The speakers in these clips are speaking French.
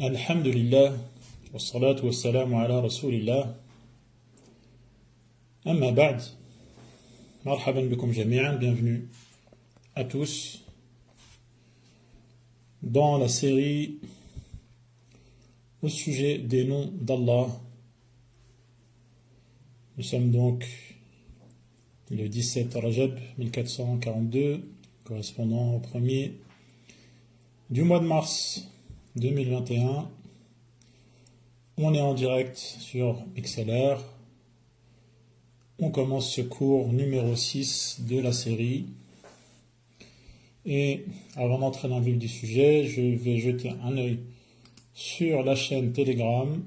Alhamdulillah, wassalatu wassalamu ala rasulillah, amma ba'd, marhaban bikum jami'an, bienvenue à tous dans la série au sujet des noms d'Allah. Nous sommes donc le 17 Rajab 1442, correspondant au premier du mois de mars 2021. On est en direct sur XLR. On commence ce cours numéro 6 de la série. Et avant d'entrer dans le vif du sujet, je vais jeter un œil sur la chaîne Telegram,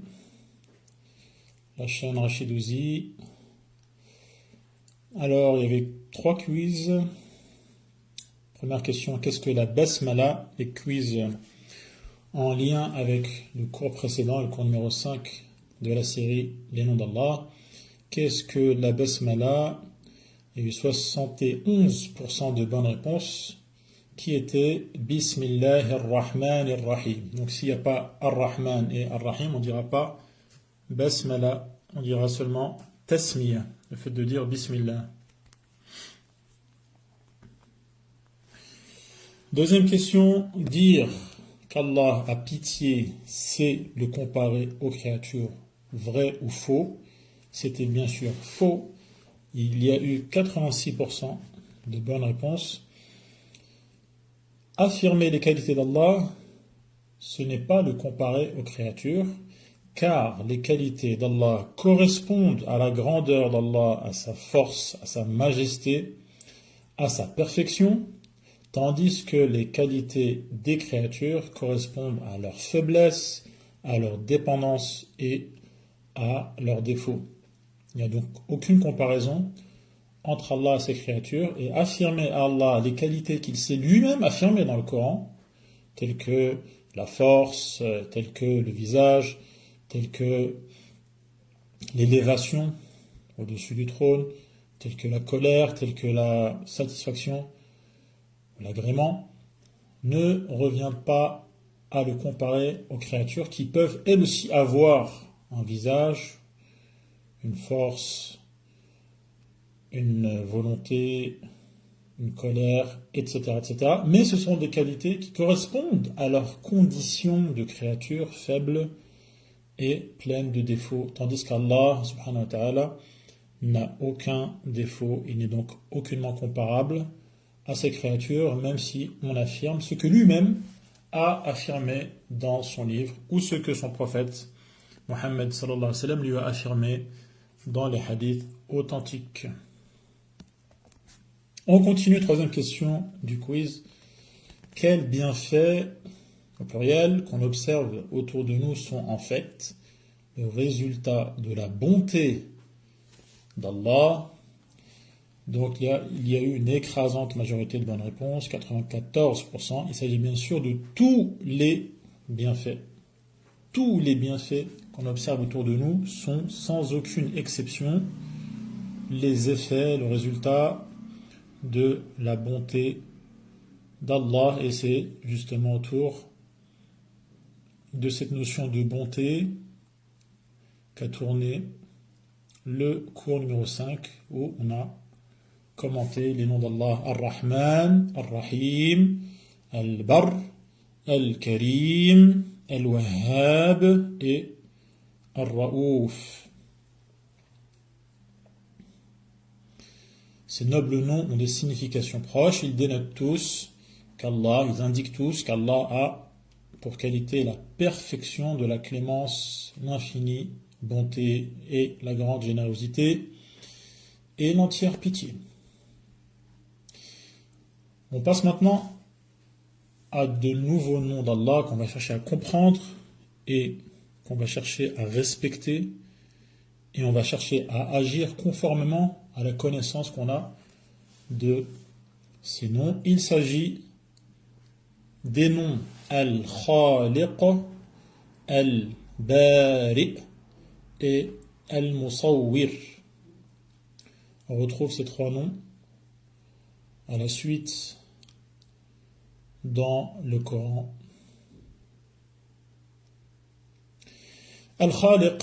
la chaîne Rachidouzi. Alors, il y avait 3 quiz. Première question, qu'est-ce que la Basmala? Et quiz en lien avec le cours précédent, le cours numéro 5 de la série Les noms d'Allah. Qu'est-ce que la Basmala? Il y a eu 71% de bonnes réponses qui étaient Bismillahir-Rahmanir-Rahim. Donc s'il n'y a pas Ar-Rahman et Ar-Rahim, on ne dira pas Basmala, on dira seulement Tasmiya, le fait de dire Bismillah. Deuxième question, dire qu'Allah a pitié, c'est le comparer aux créatures, vrai ou faux? C'était bien sûr faux. Il y a eu 86% de bonnes réponses. Affirmer les qualités d'Allah, ce n'est pas le comparer aux créatures, car les qualités d'Allah correspondent à la grandeur d'Allah, à sa force, à sa majesté, à sa perfection, tandis que les qualités des créatures correspondent à leur faiblesse, à leur dépendance et à leurs défauts. Il n'y a donc aucune comparaison entre Allah et ses créatures, et affirmer à Allah les qualités qu'il s'est lui-même affirmées dans le Coran, telles que la force, telles que le visage, telles que l'élévation au-dessus du trône, telles que la colère, telles que la satisfaction, l'agrément, ne revient pas à le comparer aux créatures qui peuvent elles aussi avoir un visage, une force, une volonté, une colère, etc., etc. Mais ce sont des qualités qui correspondent à leur condition de créature faible et pleine de défauts, tandis qu'Allah, subhanahu wa ta'ala, n'a aucun défaut, il n'est donc aucunement comparable à ces créatures, même si on affirme ce que lui-même a affirmé dans son livre, ou ce que son prophète, Mohammed sallallahu alayhi wa sallam, lui a affirmé dans les hadiths authentiques. On continue, troisième question du quiz. Quels bienfaits, au pluriel, qu'on observe autour de nous sont en fait le résultat de la bonté d'Allah? Donc il y a eu une écrasante majorité de bonnes réponses, 94%. Il s'agit bien sûr de tous les bienfaits. Tous les bienfaits qu'on observe autour de nous sont sans aucune exception les effets, le résultat de la bonté d'Allah. Et c'est justement autour de cette notion de bonté qu'a tourné le cours numéro 5 où on a commenté les noms d'Allah: Ar-Rahman, Ar-Rahim, Al-Barr, Al-Karim, Al-Wahhab et Ar-Raouf. Ces nobles noms ont des significations proches, ils dénotent tous qu'Allah, ils indiquent tous qu'Allah a pour qualité la perfection de la clémence, l'infinie bonté et la grande générosité et l'entière pitié. On passe maintenant à de nouveaux noms d'Allah qu'on va chercher à comprendre et qu'on va chercher à respecter, et on va chercher à agir conformément à la connaissance qu'on a de ces noms. Il s'agit des noms Al-Khaliq, Al-Bari et Al-Musawwir. On retrouve ces 3 noms à la suite dans le Coran. Al-Khaliq,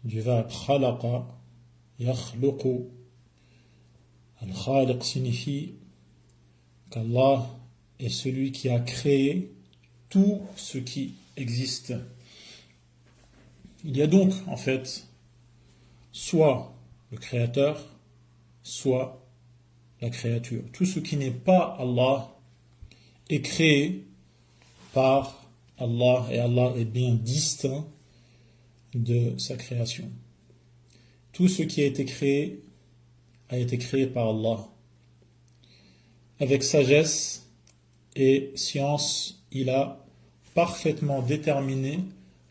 du verbe khalaqa, yakhluqu. Al-Khaliq signifie qu'Allah est celui qui a créé tout ce qui existe. Il y a donc, en fait, soit le créateur, soit la créature. Tout ce qui n'est pas Allah est créé par Allah, et Allah est bien distinct de sa création. Tout ce qui a été créé par Allah. Avec sagesse et science, il a parfaitement déterminé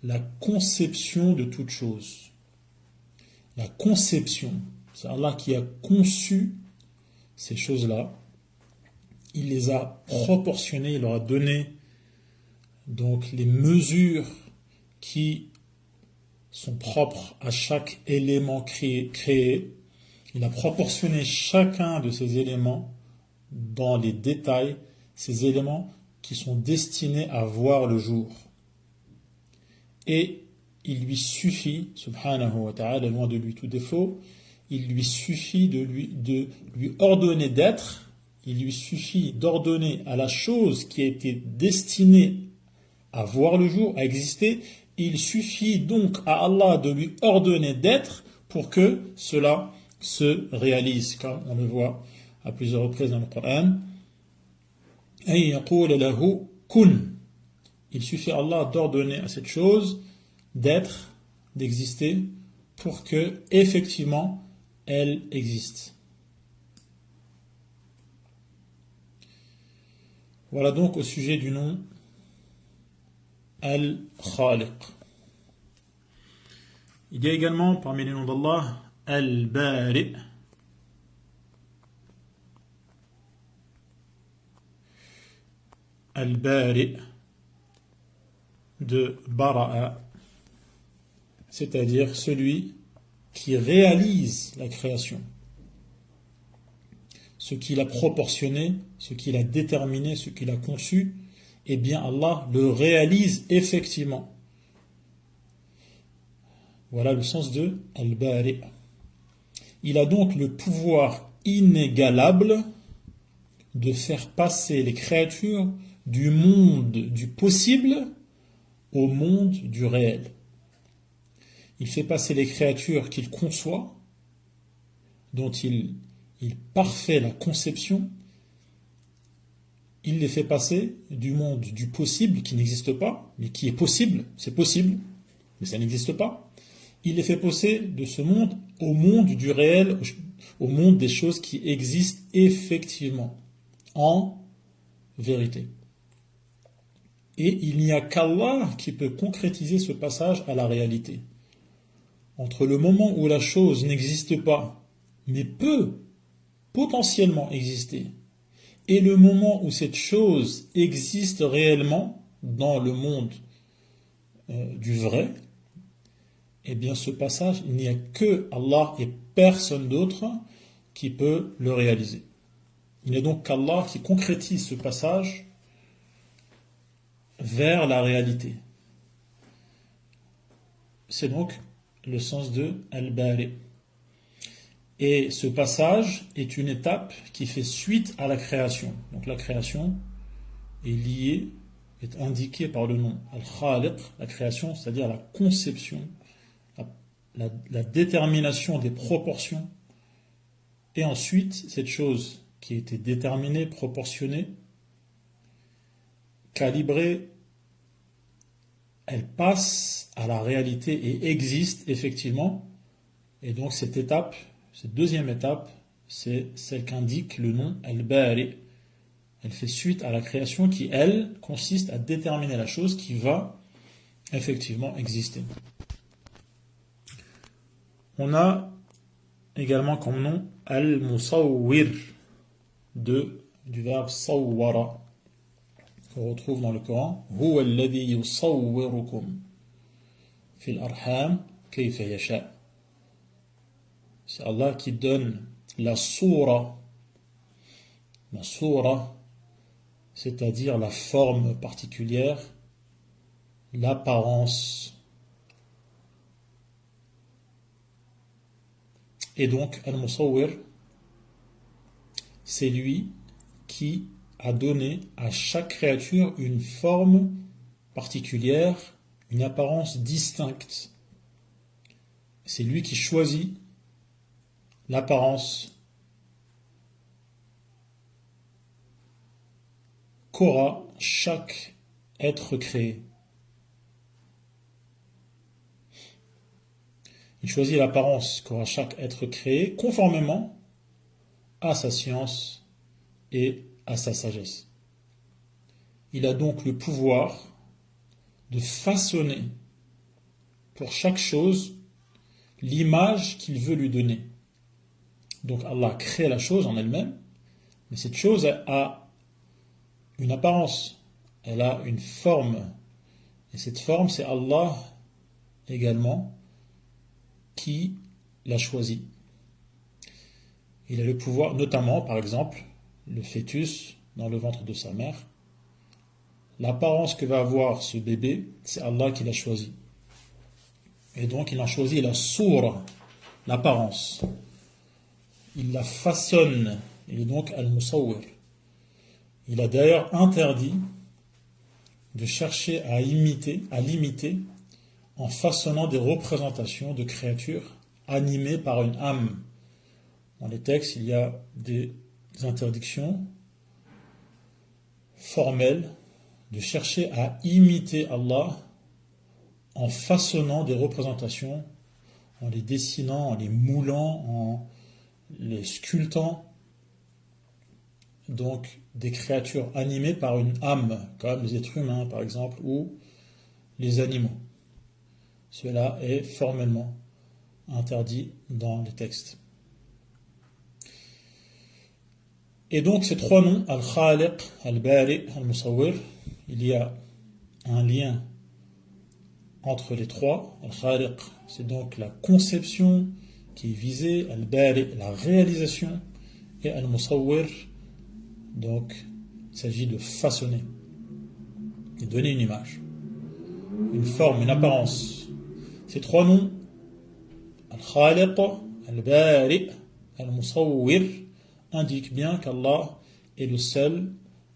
la conception de toute chose. La conception, c'est Allah qui a conçu ces choses-là. Il les a proportionnées, il leur a donné donc les mesures qui sont propres à chaque élément créé. Il a proportionné chacun de ces éléments dans les détails, ces éléments qui sont destinés à voir le jour. Et il lui suffit, subhanahu wa ta'ala, loin de lui tout défaut, il lui suffit de lui ordonner d'être, il lui suffit d'ordonner à la chose qui a été destinée à voir le jour, à exister, il suffit donc à Allah de lui ordonner d'être pour que cela se réalise, comme on le voit à plusieurs reprises dans le Coran. Il suffit à Allah d'ordonner à cette chose d'être, d'exister, pour que effectivement elle existe. Voilà donc au sujet du nom Al-Khaliq. Il y a également parmi les noms d'Allah Al-Bari. Al-Bari de Bara'a, c'est-à-dire celui qui réalise la création. Ce qu'il a proportionné, ce qu'il a déterminé, ce qu'il a conçu, eh bien Allah le réalise effectivement. Voilà le sens de Al-Bari. Il a donc le pouvoir inégalable de faire passer les créatures du monde du possible au monde du réel. Il fait passer les créatures qu'il conçoit, dont il parfait la conception, il les fait passer du monde du possible, qui n'existe pas, mais qui est possible, c'est possible, mais ça n'existe pas. Il les fait passer de ce monde au monde du réel, au monde des choses qui existent effectivement, en vérité. Et il n'y a qu'Allah qui peut concrétiser ce passage à la réalité. Entre le moment où la chose n'existe pas, mais peut potentiellement exister, et le moment où cette chose existe réellement dans le monde du vrai, eh bien ce passage, il n'y a que Allah et personne d'autre qui peut le réaliser. Il n'est donc qu'Allah qui concrétise ce passage vers la réalité. C'est donc le sens de Al-Bari. Et ce passage est une étape qui fait suite à la création. Donc la création est liée, est indiquée par le nom Al-Khaliq, la création, c'est-à-dire la conception, la détermination des proportions. Et ensuite, cette chose qui a été déterminée, proportionnée, calibrée, elle passe à la réalité et existe effectivement. Et donc cette étape, cette deuxième étape, c'est celle qu'indique le nom Al-Bari. Elle fait suite à la création qui, elle, consiste à déterminer la chose qui va effectivement exister. On a également comme nom Al-Musawwir du verbe sawwara qu'on retrouve dans le Coran. Huwa alladhi yusawwirukum fil arham kayfa yasha. C'est Allah qui donne la soura, c'est-à-dire la forme particulière, l'apparence. Et donc, Al-Musawwir, c'est lui qui a donné à chaque créature une forme particulière, une apparence distincte. C'est lui qui choisit l'apparence qu'aura chaque être créé. Il choisit l'apparence qu'aura chaque être créé conformément à sa science et à sa sagesse. Il a donc le pouvoir de façonner pour chaque chose l'image qu'il veut lui donner. Donc Allah crée la chose en elle-même, mais cette chose a une apparence, elle a une forme. Et cette forme, c'est Allah également qui l'a choisie. Il a le pouvoir, notamment, par exemple, le fœtus dans le ventre de sa mère. L'apparence que va avoir ce bébé, c'est Allah qui l'a choisi. Et donc, il a choisi la sourate, l'apparence. Il la façonne. Il est donc al-musawwir. Il a d'ailleurs interdit de chercher à l'imiter en façonnant des représentations de créatures animées par une âme. Dans les textes, il y a des interdictions formelles de chercher à imiter Allah en façonnant des représentations, en les dessinant, en les moulant, en les sculptant. Donc des créatures animées par une âme, comme les êtres humains par exemple, ou les animaux. Cela est formellement interdit dans les textes. Et donc ces trois noms, Al-Khaliq, Al-Bari, Al-Musawwir, il y a un lien entre les trois. Al-Khaliq, c'est donc la conception qui est visée, Al-Bari, la réalisation, et Al-Musawwir, donc il s'agit de façonner, de donner une image, une forme, une apparence. Ces trois noms, Al-Khaliq, Al-Bari, Al-Musawwir, indiquent bien qu'Allah est le seul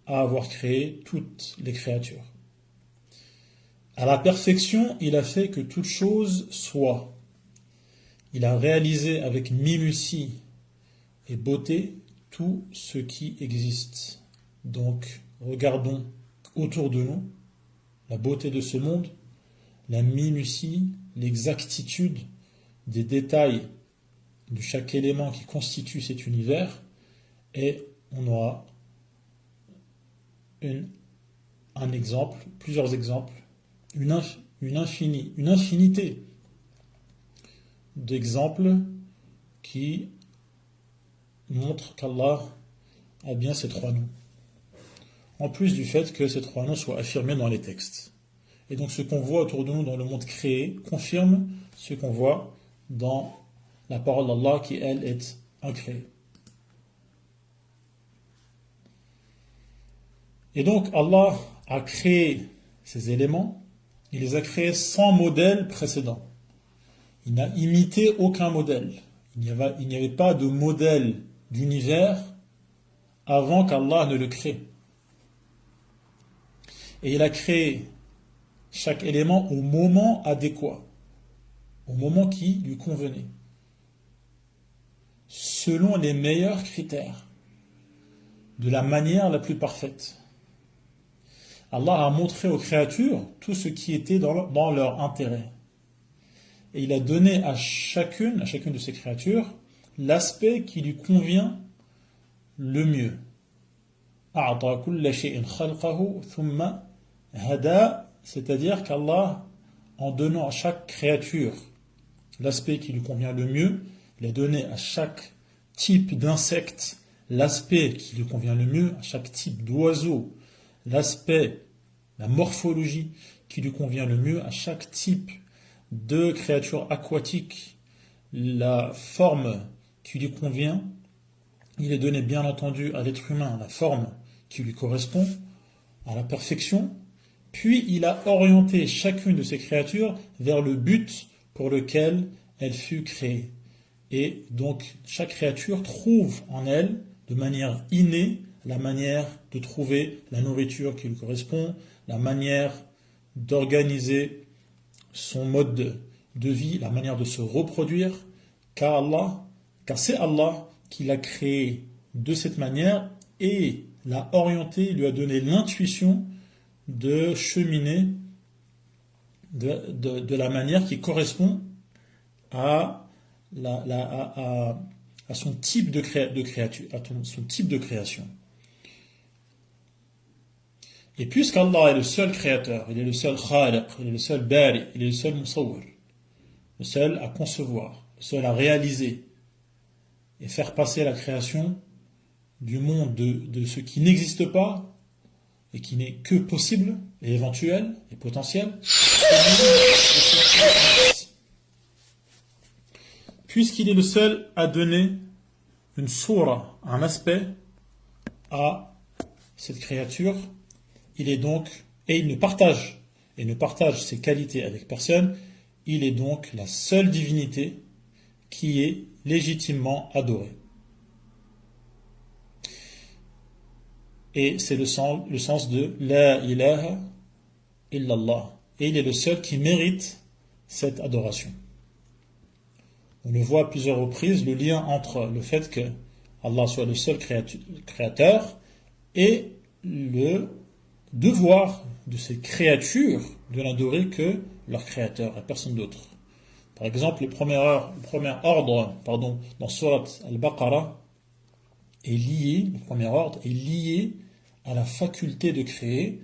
à avoir créé toutes les créatures. À la perfection, il a fait que toute chose soit. Il a réalisé avec minutie et beauté tout ce qui existe. Donc, regardons autour de nous la beauté de ce monde, la minutie, l'exactitude des détails de chaque élément qui constitue cet univers, et on aura un exemple, plusieurs exemples, une infinité d'exemples qui montrent qu'Allah a bien ces trois noms. En plus du fait que ces trois noms soient affirmés dans les textes. Et donc ce qu'on voit autour de nous dans le monde créé confirme ce qu'on voit dans la parole d'Allah qui, elle, est incréée. Et donc Allah a créé ces éléments, il les a créés sans modèle précédent. Il n'a imité aucun modèle. Il n'y avait pas de modèle d'univers avant qu'Allah ne le crée. Et il a créé chaque élément au moment adéquat, au moment qui lui convenait, selon les meilleurs critères, de la manière la plus parfaite. Allah a montré aux créatures tout ce qui était dans leur intérêt. Et il a donné à chacune de ces créatures, l'aspect qui lui convient le mieux. C'est-à-dire qu'Allah, en donnant à chaque créature l'aspect qui lui convient le mieux, il a donné à chaque type d'insecte l'aspect qui lui convient le mieux, à chaque type d'oiseau l'aspect, la morphologie qui lui convient le mieux, à chaque type de créature aquatique la forme qui lui convient. Il est donné bien entendu à l'être humain la forme qui lui correspond, à la perfection, Puis il a orienté chacune de ces créatures vers le but pour lequel elle fut créée. Et donc chaque créature trouve en elle, de manière innée, la manière de trouver la nourriture qui lui correspond, la manière d'organiser son mode de vie, la manière de se reproduire, car c'est Allah qui l'a créé de cette manière et l'a orienté, lui a donné l'intuition de cheminer de la manière qui correspond à, à son type de créature, à son type de création. Et puisqu'Allah est le seul créateur, il est le seul khaliq, il est le seul bari, il est le seul musawwir, le seul à concevoir, le seul à réaliser et faire passer la création du monde de ce qui n'existe pas et qui n'est que possible et éventuel et potentiel, puisqu'il est le seul à donner une sourate, un aspect à cette créature, il est donc, et il ne partage ses qualités avec personne, il est donc la seule divinité qui est légitimement adorée. Et c'est le sens de La ilaha illallah. Et il est le seul qui mérite cette adoration. On le voit à plusieurs reprises, le lien entre le fait que Allah soit le seul créateur et le devoir de ces créatures de n'adorer que leur créateur et personne d'autre. Par exemple, le premier ordre dans Surat Al-Baqarah le premier ordre est lié à la faculté de créer,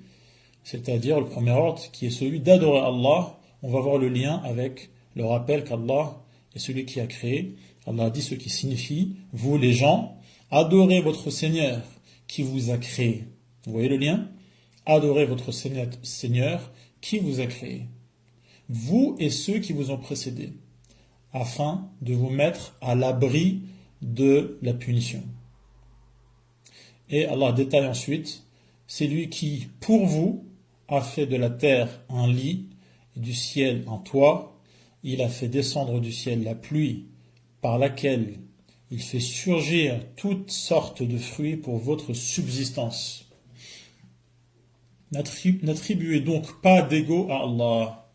c'est-à-dire le premier ordre qui est celui d'adorer Allah. On va voir le lien avec le rappel qu'Allah est celui qui a créé. Allah dit ce qui signifie, vous les gens, adorez votre Seigneur qui vous a créé. Vous voyez le lien? Adorez votre Seigneur qui vous a créé, vous et ceux qui vous ont précédés, afin de vous mettre à l'abri de la punition. Et Allah détaille ensuite, c'est lui qui, pour vous, a fait de la terre un lit et du ciel un toit. Il a fait descendre du ciel la pluie par laquelle il fait surgir toutes sortes de fruits pour votre subsistance. N'attribuez donc pas d'ego à Allah.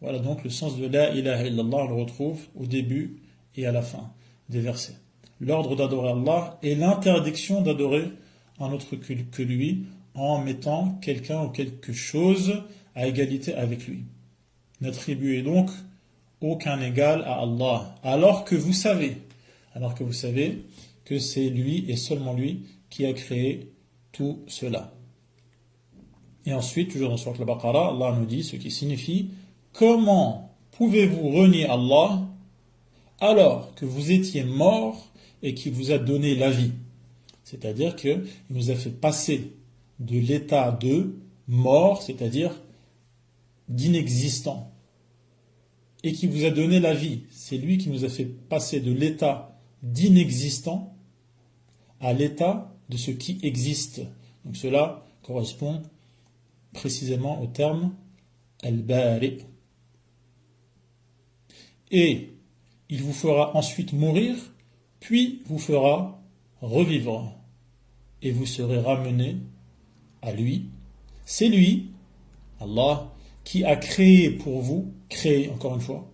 Voilà donc le sens de La ilaha illallah, on le retrouve au début et à la fin des versets. L'ordre d'adorer Allah et l'interdiction d'adorer un autre que lui en mettant quelqu'un ou quelque chose à égalité avec lui. N'attribuez donc aucun égal à Allah, alors que vous savez que c'est lui et seulement lui qui a créé tout cela. Et ensuite, toujours dans Surat Al-Baqarah, Allah nous dit ce qui signifie comment pouvez-vous renier Allah alors que vous étiez mort et qu'il vous a donné la vie? C'est-à-dire qu'il nous a fait passer de l'état de mort, c'est-à-dire d'inexistant, et qui vous a donné la vie. C'est lui qui nous a fait passer de l'état d'inexistant à l'état de ce qui existe. Donc cela correspond précisément au terme al-bari. Et il vous fera ensuite mourir, puis vous fera revivre, et vous serez ramenés à lui. C'est lui, Allah, qui a créé pour vous, encore une fois,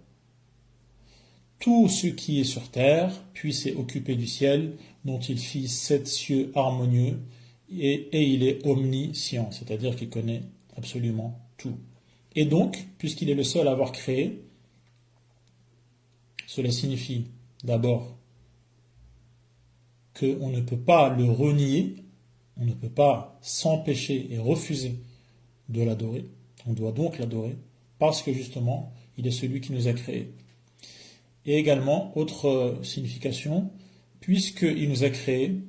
tout ce qui est sur terre, puis s'est occupé du ciel, dont il fit 7 cieux harmonieux, et il est omniscient, c'est-à-dire qu'il connaît absolument tout. Et donc, puisqu'il est le seul à avoir créé, cela signifie d'abord qu'on ne peut pas le renier, on ne peut pas s'empêcher et refuser de l'adorer. On doit donc l'adorer parce que justement, il est celui qui nous a créés. Et également, autre signification, puisqu'il nous a créés,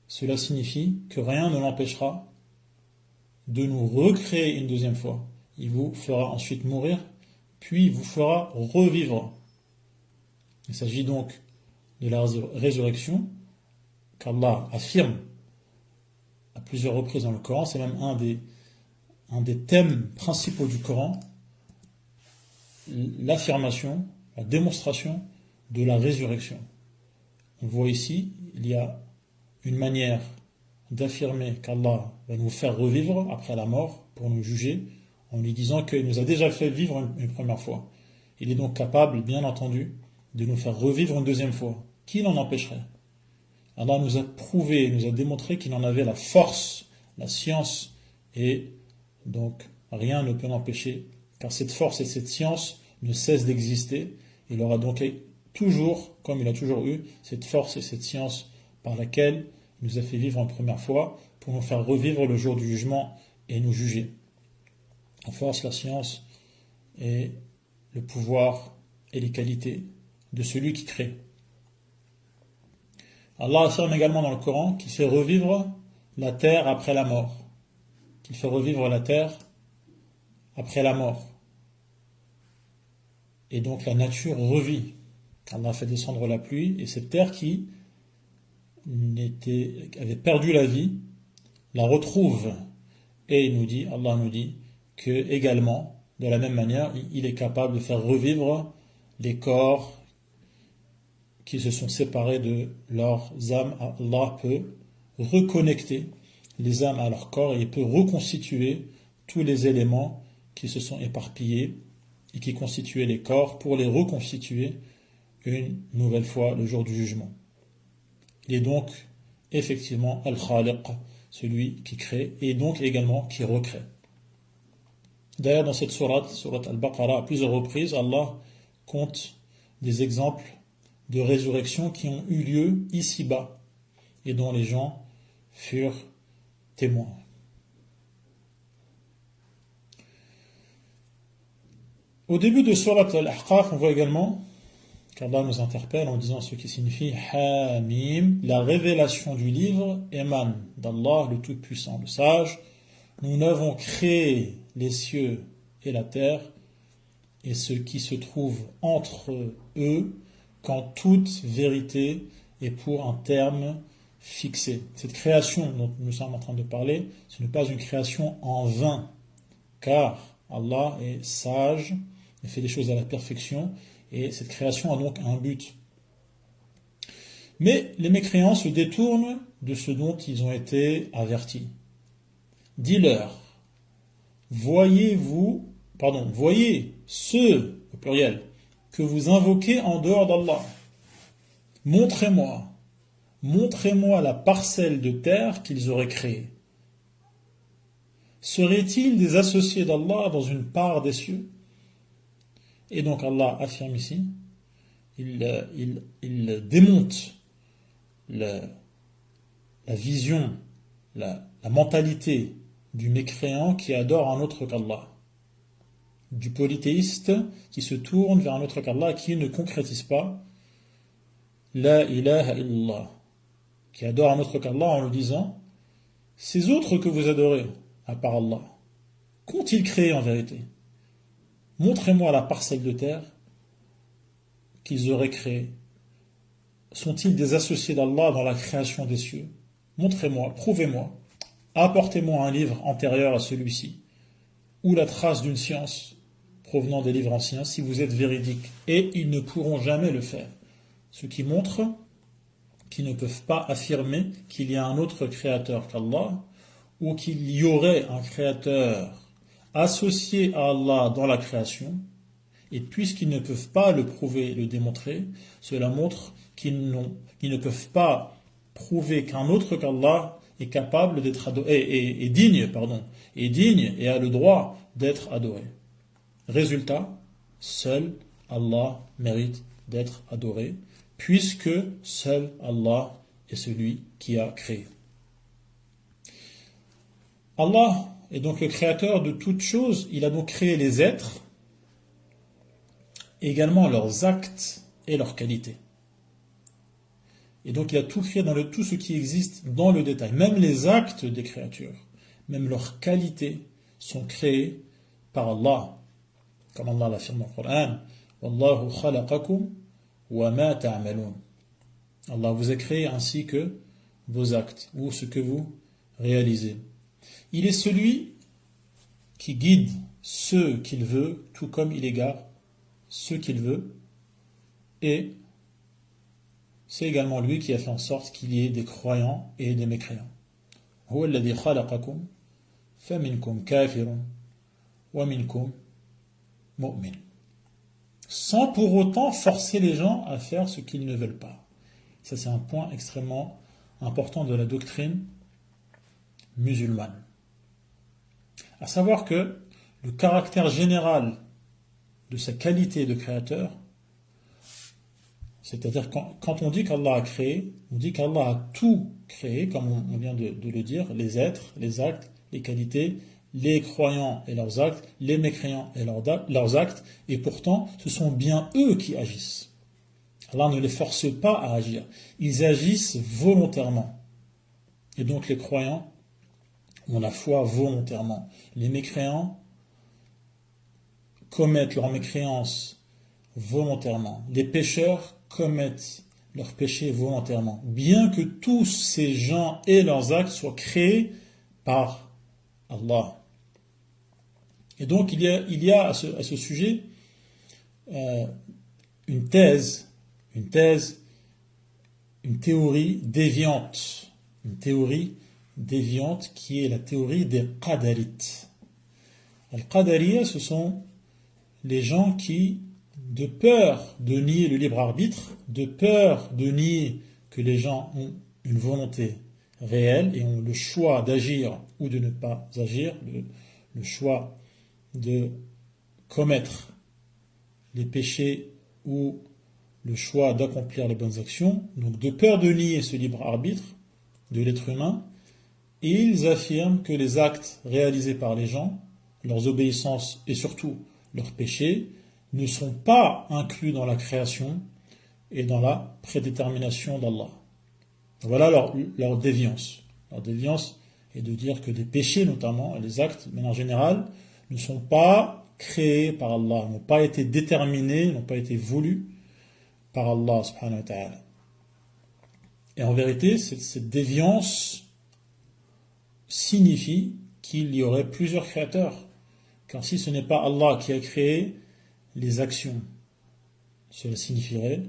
cela signifie que rien ne l'empêchera de nous recréer une deuxième fois. Il vous fera ensuite mourir, puis il vous fera revivre. Il s'agit donc de la résurrection qu'Allah affirme à plusieurs reprises dans le Coran. C'est même un des thèmes principaux du Coran, l'affirmation, la démonstration de la résurrection. On voit ici, il y a une manière d'affirmer qu'Allah va nous faire revivre après la mort pour nous juger, en lui disant qu'il nous a déjà fait vivre une première fois. Il est donc capable, bien entendu, de nous faire revivre une deuxième fois. Qui l'en empêcherait? Allah nous a prouvé, nous a démontré qu'il en avait la force, la science, et donc rien ne peut l'empêcher, car cette force et cette science ne cessent d'exister. Il aura donc toujours, comme il a toujours eu, cette force et cette science par laquelle il nous a fait vivre une première fois, pour nous faire revivre le jour du jugement et nous juger. La force, la science et le pouvoir et les qualités de celui qui crée. Allah affirme également dans le Coran qu'il fait revivre la terre après la mort. Qu'il fait revivre la terre après la mort. Et donc la nature revit. Allah fait descendre la pluie et cette terre qui avait perdu la vie la retrouve. Et Allah nous dit que également, de la même manière, il est capable de faire revivre les corps qui se sont séparés de leurs âmes. Allah peut reconnecter les âmes à leur corps et il peut reconstituer tous les éléments qui se sont éparpillés et qui constituaient les corps pour les reconstituer une nouvelle fois le jour du jugement. Il est donc effectivement Al-Khaliq, celui qui crée et donc également qui recrée. D'ailleurs, dans cette sourate Al-Baqarah, à plusieurs reprises, Allah compte des exemples de résurrection qui ont eu lieu ici-bas et dont les gens furent témoins. Au début de sourate Al-Ahqaf, on voit également qu'Allah nous interpelle en disant ce qui signifie Hamim, la révélation du livre émane d'Allah, le Tout-Puissant, le Sage. Nous n'avons créé les cieux et la terre et ce qui se trouve entre eux qu'en toute vérité et pour un terme fixé. Cette création dont nous sommes en train de parler, ce n'est pas une création en vain, car Allah est sage et fait des choses à la perfection, et cette création a donc un but. Mais les mécréants se détournent de ce dont ils ont été avertis. Dis-leur, voyez ceux, au pluriel, que vous invoquez en dehors d'Allah. Montrez-moi la parcelle de terre qu'ils auraient créée. Seraient-ils des associés d'Allah dans une part des cieux? Et donc Allah affirme ici, il démonte la vision, la mentalité du mécréant qui adore un autre qu'Allah, du polythéiste qui se tourne vers un autre qu'Allah, qui ne concrétise pas La ilaha illallah, qui adore un autre qu'Allah en lui disant ces autres que vous adorez, à part Allah, qu'ont-ils créé en vérité? Montrez-moi la parcelle de terre qu'ils auraient créée. Sont-ils des associés d'Allah dans la création des cieux? Montrez-moi, prouvez-moi. Apportez-moi un livre antérieur à celui-ci, ou la trace d'une science provenant des livres anciens, si vous êtes véridique. Et ils ne pourront jamais le faire. Ce qui montre qu'ils ne peuvent pas affirmer qu'il y a un autre créateur qu'Allah, ou qu'il y aurait un créateur associé à Allah dans la création, et puisqu'ils ne peuvent pas le prouver et le démontrer, cela montre qu'ils ne peuvent pas prouver qu'un autre qu'Allah est capable d'être adoré, est digne et a le droit d'être adoré. Résultat, seul Allah mérite d'être adoré, puisque seul Allah est celui qui a créé. Allah est donc le créateur de toutes choses. Il a donc créé les êtres, et également leurs actes et leurs qualités. Et donc il a tout créé dans tout ce qui existe dans le détail. Même les actes des créatures, même leurs qualités sont créées par Allah. Comme Allah l'affirme dans le Coran, Wallahu khalaqakum wa ma ta'malun. Allah vous a créé ainsi que vos actes ou ce que vous réalisez. Il est celui qui guide ceux qu'il veut, tout comme il égare ceux qu'il veut, et c'est également lui qui a fait en sorte qu'il y ait des croyants et des mécréants. هو الذي خلقكم فمنكم كافر ومنكم مؤمن. Sans pour autant forcer les gens à faire ce qu'ils ne veulent pas. Ça, c'est un point extrêmement important de la doctrine musulmane. À savoir que le caractère général de sa qualité de créateur, c'est-à-dire quand on dit qu'Allah a créé, on dit qu'Allah a tout créé, comme on vient de le dire, les êtres, les actes, les qualités, les croyants et leurs actes, les mécréants et leurs actes, et pourtant ce sont bien eux qui agissent. Allah ne les force pas à agir, ils agissent volontairement. Et donc les croyants ont la foi volontairement. Les mécréants commettent leur mécréance volontairement. Les pécheurs commettent leurs péchés volontairement. Bien que tous ces gens et leurs actes soient créés par Allah. Et donc il y a à ce sujet une théorie déviante. Une théorie déviante qui est la théorie des Qadarites. Les Qadariya, ce sont les gens qui, de peur de nier le libre arbitre, de peur de nier que les gens ont une volonté réelle et ont le choix d'agir ou de ne pas agir, le choix de commettre les péchés ou le choix d'accomplir les bonnes actions, donc de peur de nier ce libre arbitre de l'être humain, ils affirment que les actes réalisés par les gens, leurs obéissances et surtout leurs péchés, ne sont pas inclus dans la création et dans la prédétermination d'Allah. Voilà leur déviance. Leur déviance est de dire que les péchés, notamment, et les actes, mais en général, ne sont pas créés par Allah, n'ont pas été déterminés, n'ont pas été voulus par Allah subhanahu wa ta'ala. Et en vérité, cette déviance signifie qu'il y aurait plusieurs créateurs. Car si ce n'est pas Allah qui a créé les actions, cela signifierait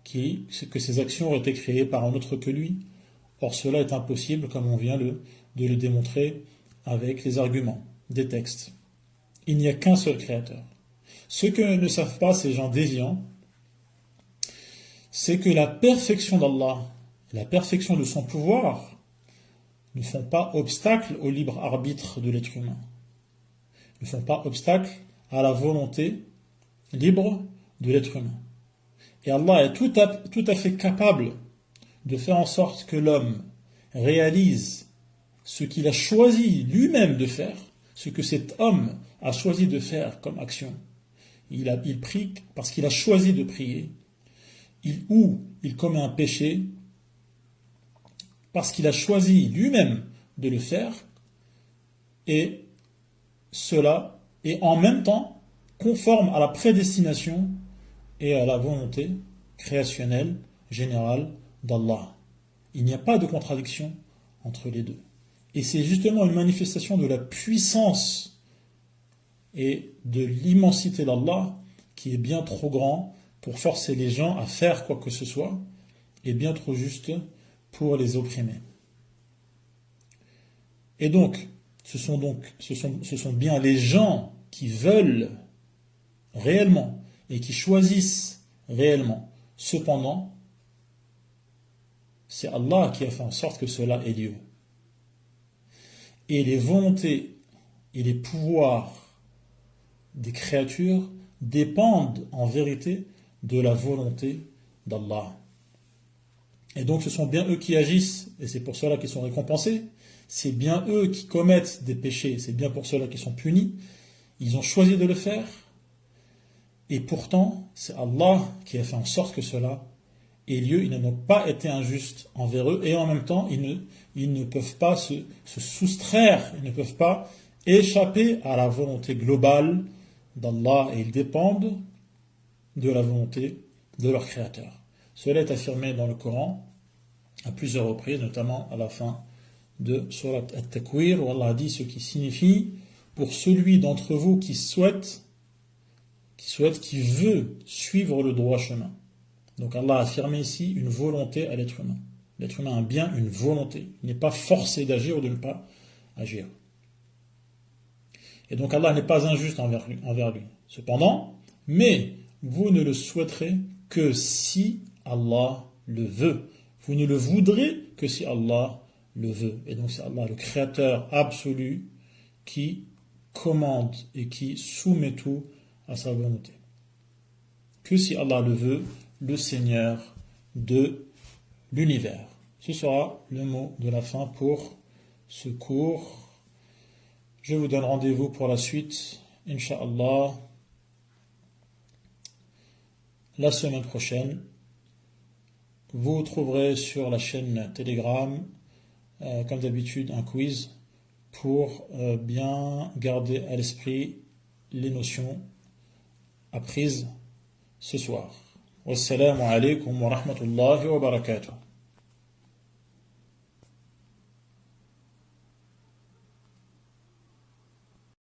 que ces actions auraient été créées par un autre que lui. Or cela est impossible, comme on vient de le démontrer avec les arguments des textes. Il n'y a qu'un seul créateur. Ce que ne savent pas ces gens déviants, c'est que la perfection d'Allah, la perfection de son pouvoir, ne font pas obstacle au libre arbitre de l'être humain. Ne font pas obstacle à la volonté libre de l'être humain. Et Allah est tout à fait capable de faire en sorte que l'homme réalise ce qu'il a choisi lui-même de faire, ce que cet homme a choisi de faire comme action. Il prie parce qu'il a choisi de prier, ou il commet un péché parce qu'il a choisi lui-même de le faire, et cela est en même temps conforme à la prédestination et à la volonté créationnelle générale d'Allah. Il n'y a pas de contradiction entre les deux. Et c'est justement une manifestation de la puissance et de l'immensité d'Allah qui est bien trop grand pour forcer les gens à faire quoi que ce soit, et bien trop juste pour les opprimer. Et donc, ce sont bien les gens qui veulent réellement et qui choisissent réellement. Cependant, c'est Allah qui a fait en sorte que cela ait lieu. Et les volontés et les pouvoirs des créatures dépendent en vérité de la volonté d'Allah. Et donc ce sont bien eux qui agissent, et c'est pour cela qu'ils sont récompensés. C'est bien eux qui commettent des péchés, c'est bien pour cela qu'ils sont punis. Ils ont choisi de le faire, et pourtant c'est Allah qui a fait en sorte que cela ait lieu. Ils n'ont pas été injustes envers eux, et en même temps ils ne peuvent pas se soustraire, ils ne peuvent pas échapper à la volonté globale d'Allah, et ils dépendent de la volonté de leur Créateur. Cela est affirmé dans le Coran à plusieurs reprises, notamment à la fin de Surat At-Takwir, où Allah dit ce qui signifie pour celui d'entre vous qui veut suivre le droit chemin. Donc Allah a affirmé ici une volonté à l'être humain. L'être humain a bien une volonté. Il n'est pas forcé d'agir ou de ne pas agir. Et donc Allah n'est pas injuste envers lui. Cependant, mais vous ne le souhaiterez que si Allah le veut. Vous ne le voudrez que si Allah le veut. Et donc c'est Allah, le créateur absolu, qui commande et qui soumet tout à sa volonté. Que si Allah le veut, le Seigneur de l'univers. Ce sera le mot de la fin pour ce cours. Je vous donne rendez-vous pour la suite, Inch'Allah, la semaine prochaine. Vous trouverez sur la chaîne Telegram, comme d'habitude, un quiz pour bien garder à l'esprit les notions apprises ce soir. Wassalamu alaikum wa rahmatullahi wa barakatuh.